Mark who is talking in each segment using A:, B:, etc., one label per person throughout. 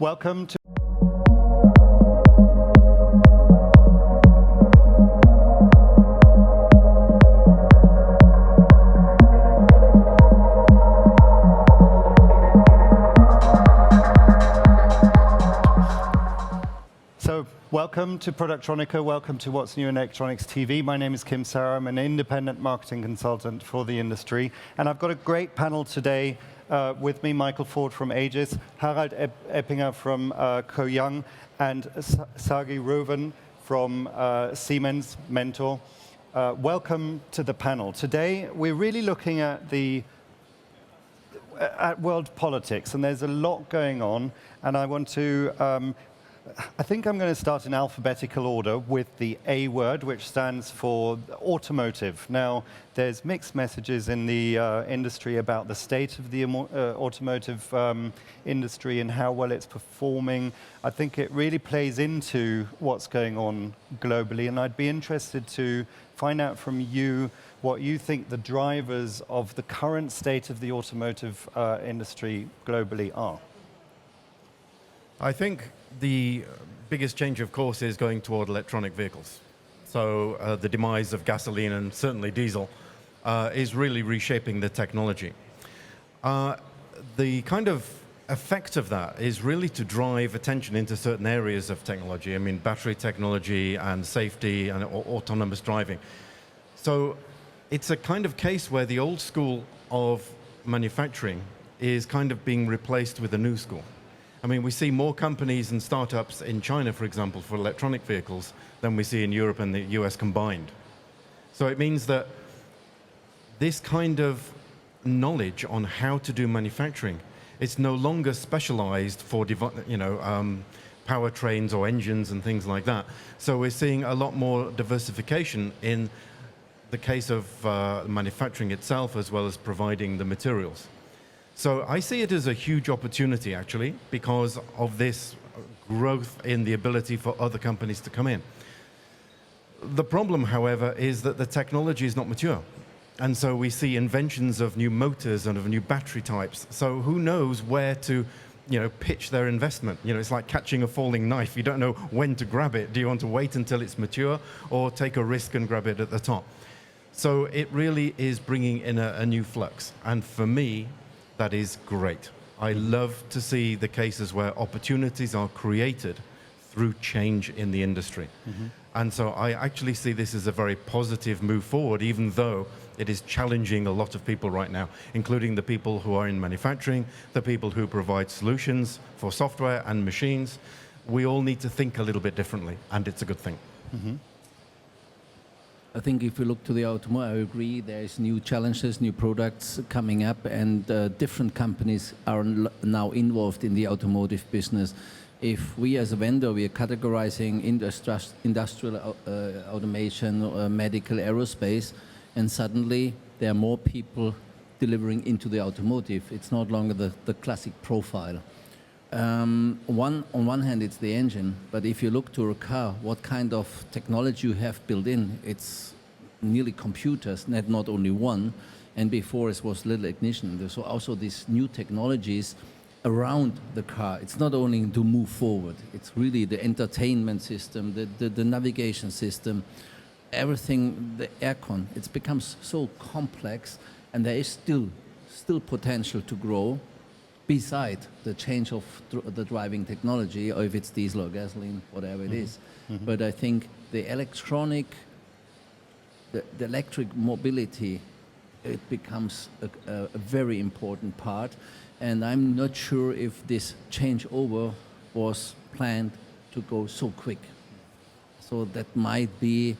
A: welcome to... Welcome to Productronica, welcome to What's New in Electronics TV. My name is Kim Sarah, I'm an independent marketing consultant for the industry, and I've got a great panel today with me, Michael Ford from Aegis, Harald Eppinger from Koh Young, and Sagi Reuven from Siemens, Mentor. Welcome to the panel. Today, we're really looking at world politics, and there's a lot going on, and I want to I think I'm going to start in alphabetical order with the A word, which stands for automotive. Now, there's mixed messages in the industry about the state of the automotive industry and how well it's performing. I think it really plays into what's going on globally, and I'd be interested to find out from you what you think the drivers of the current state of the automotive industry globally are.
B: I think the biggest change, of course, is going toward electronic vehicles. So the demise of gasoline and certainly diesel is really reshaping the technology. The kind of effect of that is really to drive attention into certain areas of technology. I mean, battery technology and safety and autonomous driving. So it's a kind of case where the old school of manufacturing is kind of being replaced with a new school. I mean, we see more companies and startups in China, for example, for electronic vehicles than we see in Europe and the US combined. So it means that this kind of knowledge on how to do manufacturing, it's no longer specialized for powertrains or engines and things like that. So we're seeing a lot more diversification in the case of manufacturing itself, as well as providing the materials. So I see it as a huge opportunity, actually, because of this growth in the ability for other companies to come in. The problem, however, is that the technology is not mature. And so we see inventions of new motors and of new battery types. So who knows where to pitch their investment? It's like catching a falling knife. You don't know when to grab it. Do you want to wait until it's mature or take a risk and grab it at the top? So it really is bringing in a new flux. And for me, that is great. I love to see the cases where opportunities are created through change in the industry. Mm-hmm. And so I actually see this as a very positive move forward, even though it is challenging a lot of people right now, including the people who are in manufacturing, the people who provide solutions for software and machines. We all need to think a little bit differently, and it's a good thing.
A: Mm-hmm.
C: I think if you look to the automotive, I agree, there's new challenges, new products coming up, and different companies are now involved in the automotive business. If we as a vendor, we are categorizing industrial automation, medical, aerospace, and suddenly there are more people delivering into the automotive. It's no longer the classic profile. On one hand, it's the engine, but if you look to a car, what kind of technology you have built in, it's nearly computers, not only one, and before it was little ignition. There's also these new technologies around the car. It's not only to move forward, it's really the entertainment system, the navigation system, everything, the aircon. It becomes so complex, and there is still potential to grow, beside the change of the driving technology, or if it's diesel or gasoline, whatever it is. Mm-hmm. But I think the electric mobility, it becomes a very important part. And I'm not sure if this changeover was planned to go so quick. So that might be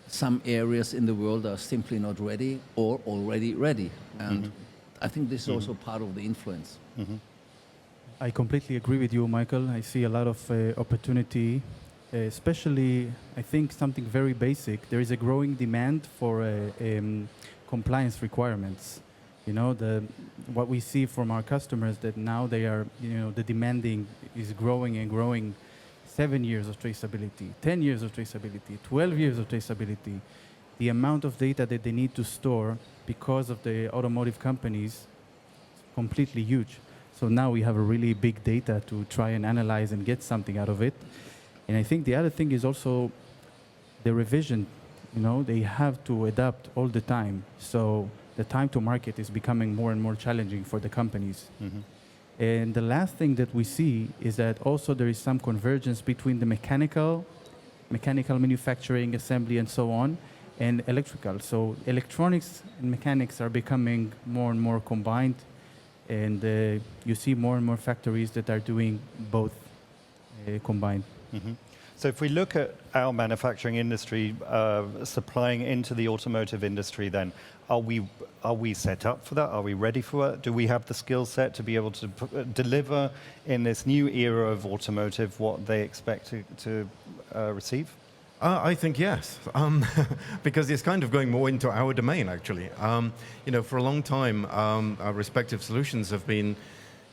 C: some areas in the world are simply not ready or already ready. And mm-hmm. I think this is also part of the influence.
A: Mm-hmm.
D: I completely agree with you, Michael. I see a lot of opportunity, especially, I think, something very basic. There is a growing demand for compliance requirements. What we see from our customers that now they are, the demanding is growing and growing. 7 years of traceability, 10 years of traceability, 12 years of traceability. The amount of data that they need to store because of the automotive companies is completely huge. So now we have a really big data to try and analyze and get something out of it. And I think the other thing is also the revision. You know, they have to adapt all the time. So the time to market is becoming more and more challenging for the companies. And the last thing that we see is that also there is some convergence between the mechanical manufacturing, assembly, and so on, and electrical. So electronics and mechanics are becoming more and more combined, and you see more and more factories that are doing both combined.
A: So if we look at our manufacturing industry supplying into the automotive industry, then are we set up for that? Are we ready for it? Do we have the skill set to be able to deliver in this new era of automotive what they expect to receive?
B: I think yes, because it's kind of going more into our domain, actually. You know, for a long time, our respective solutions have been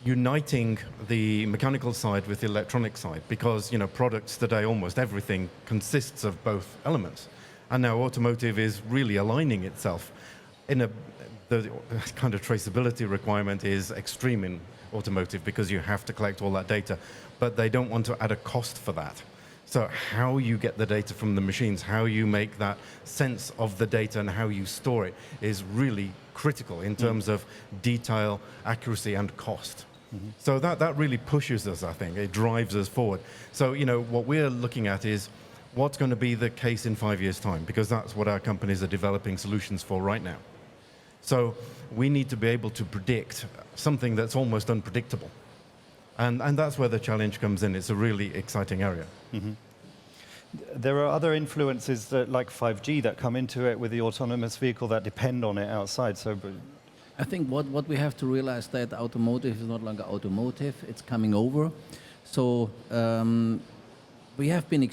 B: uniting the mechanical side with the electronic side, because, you know, products today, almost everything consists of both elements. And now automotive is really aligning itself. The kind of traceability requirement is extreme in automotive because you have to collect all that data, but they don't want to add a cost for that. So how you get the data from the machines, how you make that sense of the data and how you store it is really critical in terms of detail, accuracy, and cost. So that really pushes us, I think. It drives us forward. So, you know, what we're looking at is what's going to be the case in 5 years' time, because that's what our companies are developing solutions for right now. So we need to be able to predict something that's almost unpredictable. And that's where the challenge comes in. It's a really exciting area.
A: There are other influences that, like 5G that come into it with the autonomous vehicle that depend on it outside. So
C: I think what we have to realize that automotive is no longer automotive, it's coming over. So we have been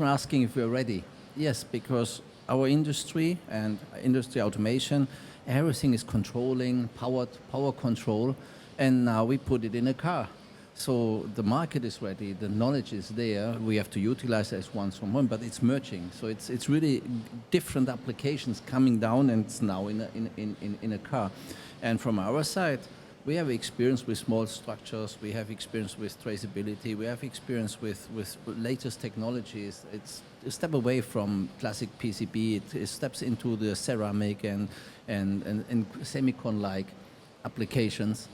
C: asking if we're ready. Yes, because our industry and industry automation, everything is controlling, power control, and now we put it in a car. So the market is ready, the knowledge is there, we have to utilize it as one from one, but it's merging. So it's really different applications coming down, and it's now in a car. And from our side, we have experience with small structures, we have experience with traceability, we have experience with latest technologies. It's a step away from classic PCB, it steps into the ceramic and semicon-like applications,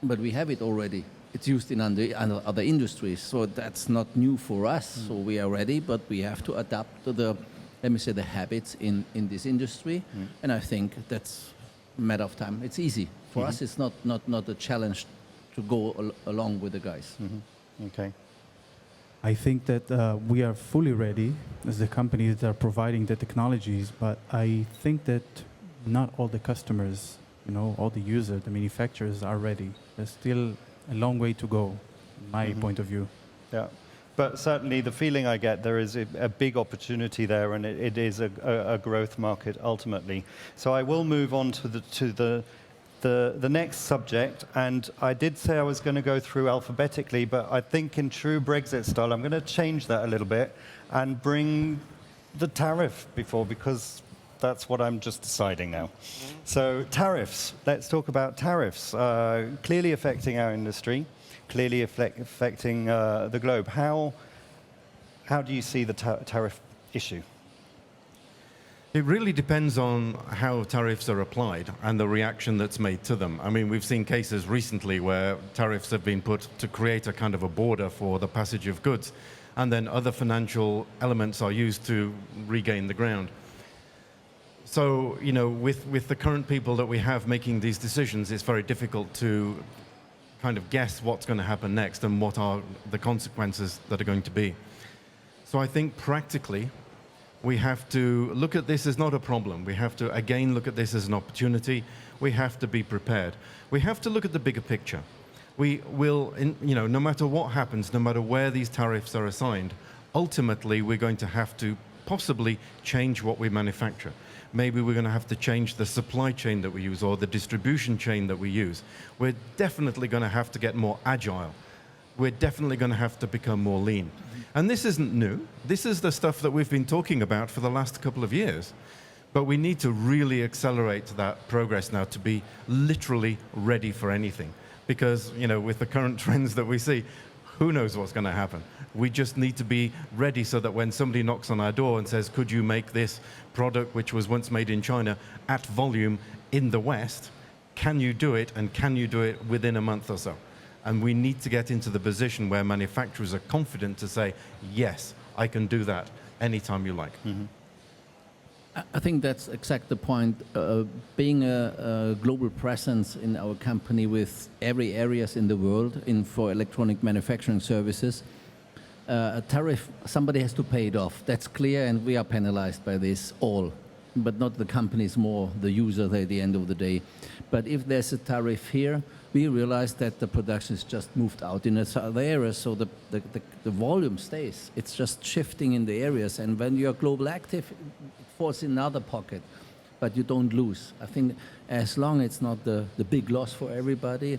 C: but we have it already. It's used in other industries, so that's not new for us. So we are ready, but we have to adapt to the, let me say, the habits in this industry. And I think that's a matter of time. It's easy. For us, it's not a challenge to go along with the guys.
A: Okay.
D: I think that we are fully ready as the companies that are providing the technologies, but I think that not all the customers, you know, all the users, the manufacturers are ready. There's still a long way to go, in my point of view.
A: Yeah, but certainly the feeling I get, there is a big opportunity there, and it is a growth market ultimately. So I will move on to the next subject, and I did say I was going to go through alphabetically, but I think in true Brexit style, I'm going to change that a little bit and bring the tariff before, because that's what I'm just deciding now. So tariffs, let's talk about tariffs. Clearly affecting our industry, clearly affecting the globe. How do you see the tariff issue?
B: It really depends on how tariffs are applied and the reaction that's made to them. I mean, we've seen cases recently where tariffs have been put to create a kind of a border for the passage of goods, and then other financial elements are used to regain the ground. So, you know, with the current people that we have making these decisions, it's very difficult to kind of guess what's going to happen next and what are the consequences that are going to be. So I think practically, we have to look at this as not a problem. We have to, again, look at this as an opportunity. We have to be prepared. We have to look at the bigger picture. We will, you know, no matter what happens, no matter where these tariffs are assigned, ultimately, we're going to have to possibly change what we manufacture. Maybe we're going to have to change the supply chain that we use or the distribution chain that we use. We're definitely going to have to get more agile. We're definitely going to have to become more lean. And this isn't new. This is the stuff that we've been talking about for the last couple of years. But we need to really accelerate that progress now to be literally ready for anything. because, with the current trends that we see, who knows what's going to happen? We just need to be ready so that when somebody knocks on our door and says, could you make this product which was once made in China at volume in the West, can you do it, and can you do it within a month or so? And we need to get into the position where manufacturers are confident to say, yes, I can do that anytime you like.
A: Mm-hmm.
C: I think that's exactly the point. Being a global presence in our company with every areas in the world for electronic manufacturing services, a tariff, somebody has to pay it off. That's clear, and we are penalized by this all, but not the companies, more the user at the end of the day. But if there's a tariff here, we realize that the production is just moved out in other areas, so the volume stays. It's just shifting in the areas, and when you're global active, it falls in another pocket, but you don't lose. I think as long as it's not the big loss for everybody,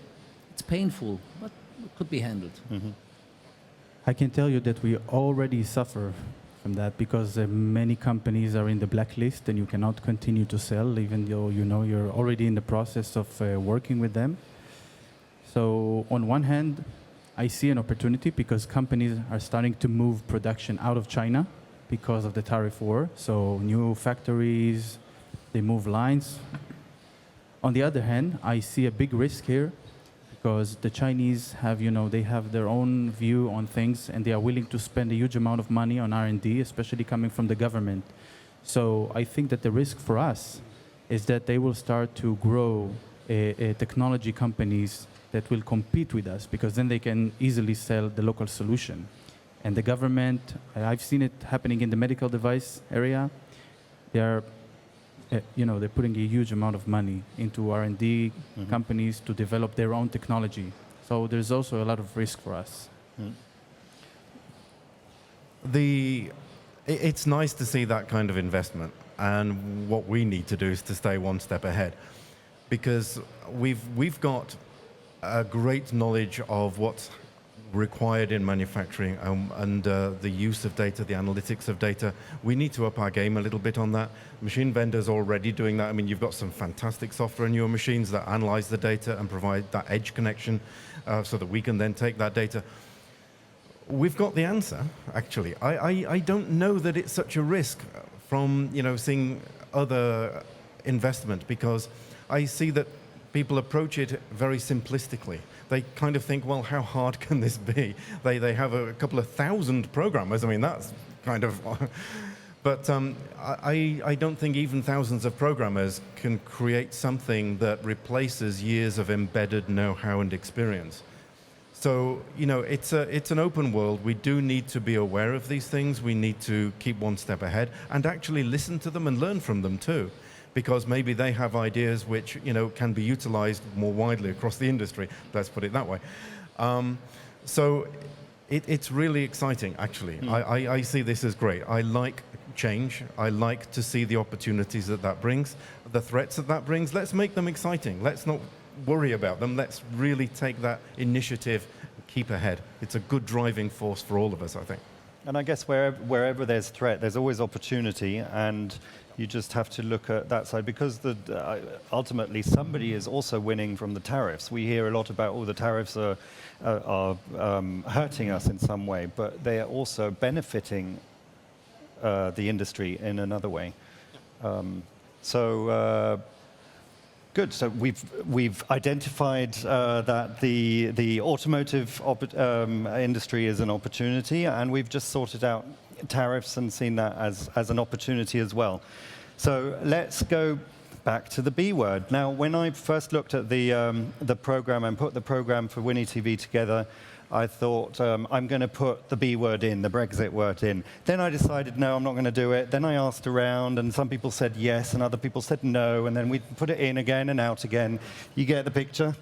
C: it's painful, but it could be handled.
A: Mm-hmm.
D: I can tell you that we already suffer from that because many companies are in the blacklist and you cannot continue to sell even though you're already in the process of working with them. So on one hand, I see an opportunity because companies are starting to move production out of China because of the tariff war. So new factories, they move lines. On the other hand, I see a big risk here because the Chinese have, they have their own view on things and they are willing to spend a huge amount of money on R&D, especially coming from the government. So I think that the risk for us is that they will start to grow technology companies that will compete with us because then they can easily sell the local solution. And the government, I've seen it happening in the medical device area, they are they're putting a huge amount of money into R&D companies to develop their own technology. So there's also a lot of risk for us.
B: It's nice to see that kind of investment, and what we need to do is to stay one step ahead, because we've got a great knowledge of what's required in manufacturing and the use of data, the analytics of data. We need to up our game a little bit on that. Machine vendors are already doing that. I mean, you've got some fantastic software in your machines that analyze the data and provide that edge connection so that we can then take that data. We've got the answer, actually. I don't know that it's such a risk from seeing other investment, because I see that people approach it very simplistically. They kind of think, well, how hard can this be? They have a couple of thousand programmers. I mean, that's kind of... But I don't think even thousands of programmers can create something that replaces years of embedded know-how and experience. So, it's an open world. We do need to be aware of these things. We need to keep one step ahead and actually listen to them and learn from them too, because maybe they have ideas which, can be utilized more widely across the industry. Let's put it that way. So it's really exciting, actually. I see this as great. I like change. I like to see the opportunities that brings, the threats that brings. Let's make them exciting. Let's not worry about them. Let's really take that initiative and keep ahead. It's a good driving force for all of us, I think.
A: And I guess wherever there's threat, there's always opportunity, and you just have to look at that side, because ultimately somebody is also winning from the tariffs. We hear a lot about, the tariffs are hurting us in some way, but they are also benefiting the industry in another way. Good. So we've identified that the automotive industry is an opportunity, and we've just sorted out tariffs and seen that as an opportunity as well. So let's go back to the Bword. Now, when I first looked at the program and put the program for Winnie TV together, I thought, I'm going to put the Bword in, the Brexit word in. Then I decided, no, I'm not going to do it. Then I asked around, and some people said yes, and other people said no, and then we put it in again and out again. You get the picture?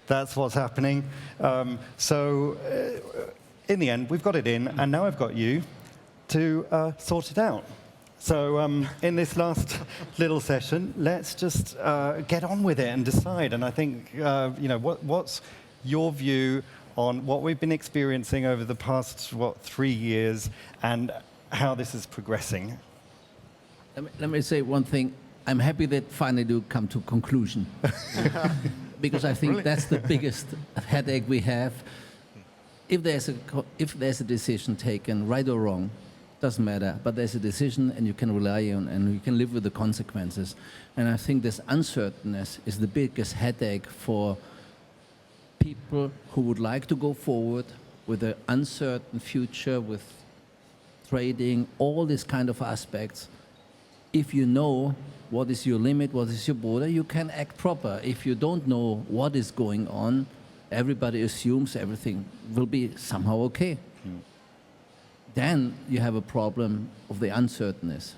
A: That's what's happening. In the end, we've got it in, and now I've got you to sort it out. So in this last little session, let's just get on with it and decide. And I think, what's your view on what we've been experiencing over the past, 3 years, and how this is progressing?
C: Let me say one thing. I'm happy that finally you come to conclusion. because I think
B: Really?
C: that's the biggest headache we have. If there's a decision taken, right or wrong, doesn't matter, but there's a decision and you can rely on and you can live with the consequences. And I think this uncertainness is the biggest headache for people who would like to go forward with an uncertain future, with trading, all these kind of aspects. If you know what is your limit, what is your border, you can act proper. If you don't know what is going on, everybody assumes everything will be somehow okay. Then you have a problem of the uncertainness.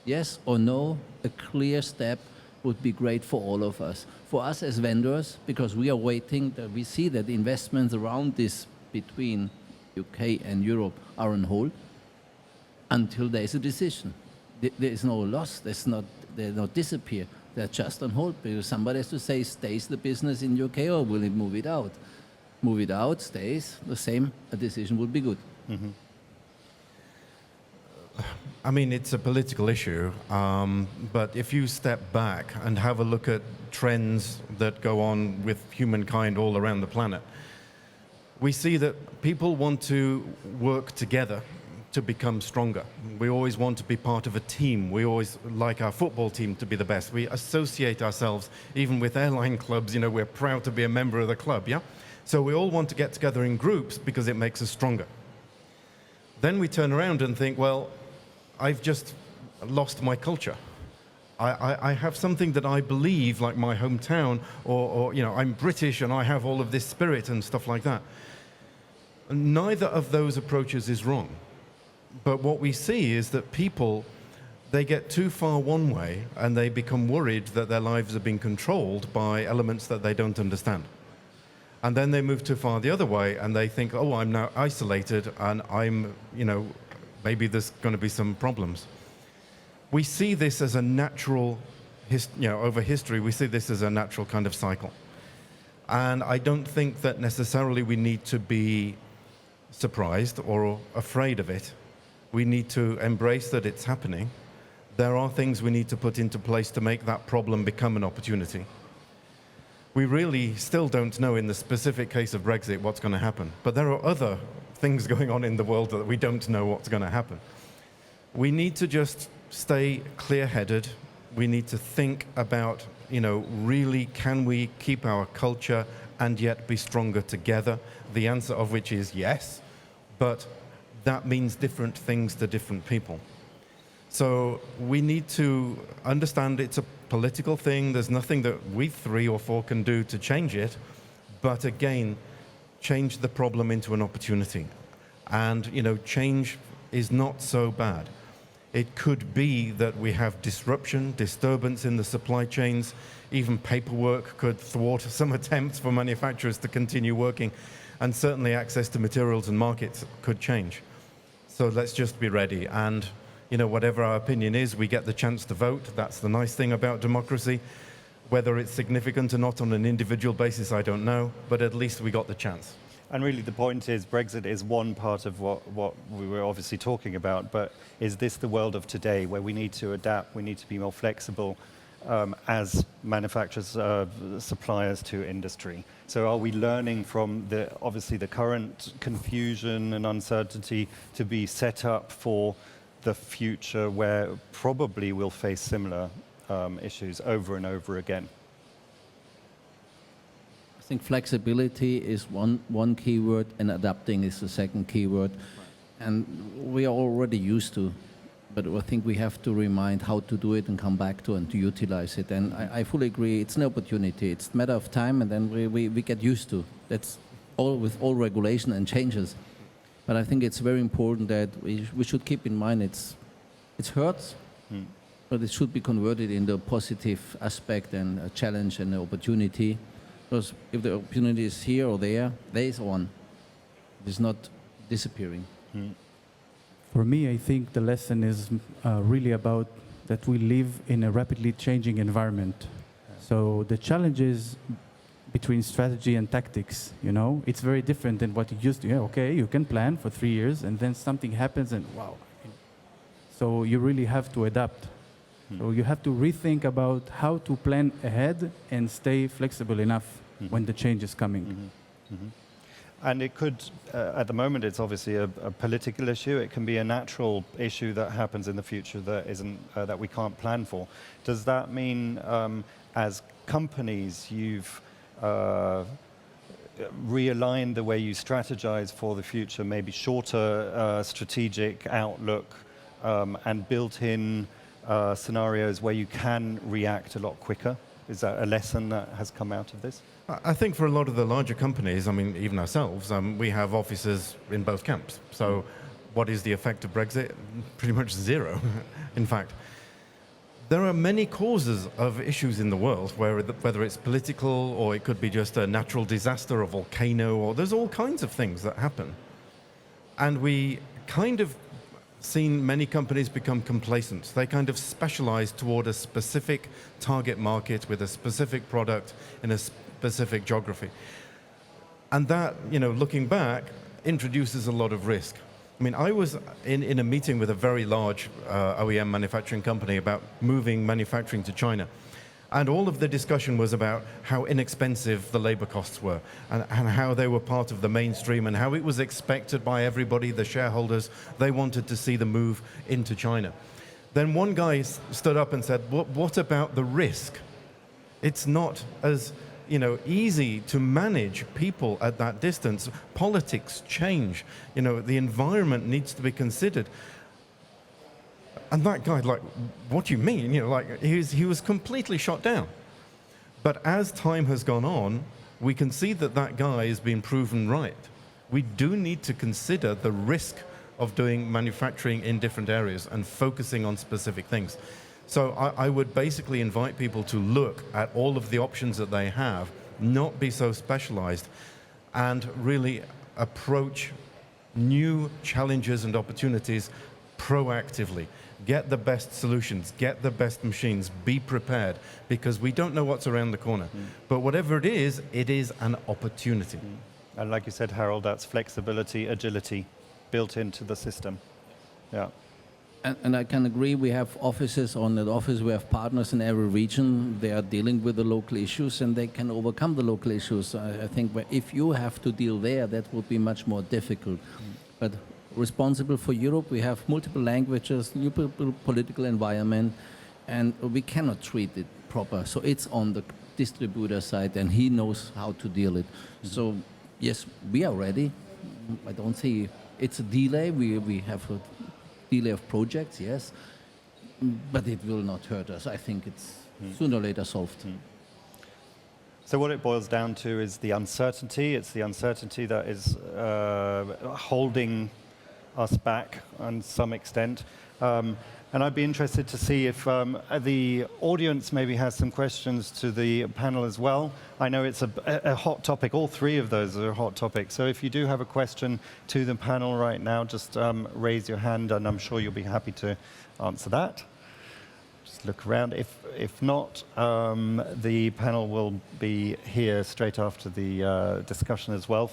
C: Yes or no, a clear step would be great for all of us. For us as vendors, because we are waiting, that we see that the investments around this between UK and Europe are on hold until there is a decision. There is no loss, they don't disappear. They're just on hold because somebody has to say, stays the business in UK or will it move it out? Move it out, stays, the same, a decision would be good.
A: Mm-hmm.
B: I mean, it's a political issue, but if you step back and have a look at trends that go on with humankind all around the planet, we see that people want to work together to become stronger. We always want to be part of a team. We always like our football team to be the best. We associate ourselves, even with airline clubs, you know, we're proud to be a member of the club, yeah? So we all want to get together in groups because it makes us stronger. Then we turn around and think, well, I've just lost my culture. I have something that I believe, like my hometown, or you know, I'm British and I have all of this spirit and stuff like that. Neither of those approaches is wrong. But what we see is that people, they get too far one way and they become worried that their lives are being controlled by elements that they don't understand. And then they move too far the other way and they think, oh, I'm now isolated and I'm, you know, maybe there's going to be some problems. We see this as a natural, over history, we see this as a natural kind of cycle. And I don't think that necessarily we need to be surprised or afraid of it. We need to embrace that it's happening. There are things we need to put into place to make that problem become an opportunity. We really still don't know in the specific case of Brexit what's going to happen, but there are other things going on in the world that we don't know what's going to happen. We need to just stay clear-headed. We need to think about, you know, really can we keep our culture and yet be stronger together? The answer of which is yes, but that means different things to different people. So we need to understand it's a political thing. There's nothing that we 3 or 4 can do to change it. But again, change the problem into an opportunity. And, you know, change is not so bad. It could be that we have disruption, disturbance in the supply chains. Even paperwork could thwart some attempts for manufacturers to continue working. And certainly access to materials and markets could change. So let's just be ready. And, you know, whatever our opinion is, we get the chance to vote. That's the nice thing about democracy. Whether it's significant or not on an individual basis, I don't know. But at least we got the chance.
A: And really the point is Brexit is one part of what we were obviously talking about, but is this the world of today where we need to adapt, we need to be more flexible as manufacturers, suppliers to industry? So are we learning from obviously the current confusion and uncertainty to be set up for the future where probably we'll face similar issues over and over again?
C: I think flexibility is one keyword and adapting is the second keyword. And we are already used to, but I think we have to remind how to do it and come back to and to utilize it. And I fully agree, it's an opportunity. It's a matter of time and then we get used to. That's all with all regulation and changes. But I think it's very important that we should keep in mind it hurts, but it should be converted into a positive aspect and a challenge and an opportunity. Because if the opportunity is here or there is one. It is not disappearing.
D: For me, I think the lesson is really about that we live in a rapidly changing environment. So the challenge is between strategy and tactics, you know? It's very different than what you used to. Yeah, okay, you can plan for 3 years and then something happens and wow. So you really have to adapt. So you have to rethink about how to plan ahead and stay flexible enough when the change is coming.
A: And it could, at the moment, it's obviously a political issue. It can be a natural issue that happens in the future that isn't that we can't plan for. Does that mean, as companies, you've realigned the way you strategize for the future, maybe shorter strategic outlook, and built in scenarios where you can react a lot quicker? Is that a lesson that has come out of this?
B: I think for a lot of the larger companies, I mean, even ourselves, we have offices in both camps. So what is the effect of Brexit? Pretty much zero, in fact. There are many causes of issues in the world, whether it's political or it could be just a natural disaster, a volcano, or there's all kinds of things that happen. And we kind of seen many companies become complacent. They kind of specialize toward a specific target market with a specific product in a specific geography. And that, looking back, introduces a lot of risk. I mean, I was in a meeting with a very large OEM manufacturing company about moving manufacturing to China. And all of the discussion was about how inexpensive the labor costs were and how they were part of the mainstream and how it was expected by everybody, the shareholders. They wanted to see the move into China. Then one guy stood up and said, what about the risk? It's not as easy to manage people at that distance. Politics change. The environment needs to be considered. And that guy, what do you mean? He was completely shot down. But as time has gone on, we can see that guy has been proven right. We do need to consider the risk of doing manufacturing in different areas and focusing on specific things. So I would basically invite people to look at all of the options that they have, not be so specialized, and really approach new challenges and opportunities proactively. Get the best solutions, get the best machines, be prepared, because we don't know what's around the corner. But whatever it is an opportunity.
A: And like you said, Harald, that's flexibility, agility built into the system. Yeah.
C: And I can agree, we have offices on the office, we have partners in every region. They are dealing with the local issues and they can overcome the local issues. I think if you have to deal there, that would be much more difficult. But responsible for Europe, we have multiple languages, new political environment, and we cannot treat it proper. So it's on the distributor side and he knows how to deal it. So yes, we are ready. I don't see, it's a delay. We have a delay of projects, yes, but it will not hurt us. I think it's sooner or later solved.
A: So what it boils down to is the uncertainty. It's the uncertainty that is holding us back on some extent. And I'd be interested to see if the audience maybe has some questions to the panel as well. I know it's a hot topic. All three of those are a hot topic. So if you do have a question to the panel right now, just raise your hand and I'm sure you'll be happy to answer that. Just look around. If not, the panel will be here straight after the discussion as well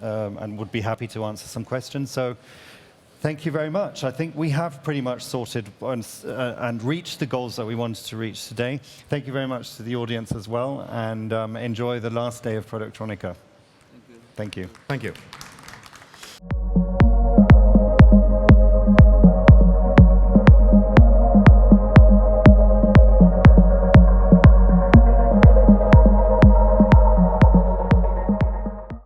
A: and would be happy to answer some questions. So thank you very much. I think we have pretty much sorted and reached the goals that we wanted to reach today. Thank you very much to the audience as well, and enjoy the last day of Productronica.
C: Thank you.
A: Thank you.
B: Thank you.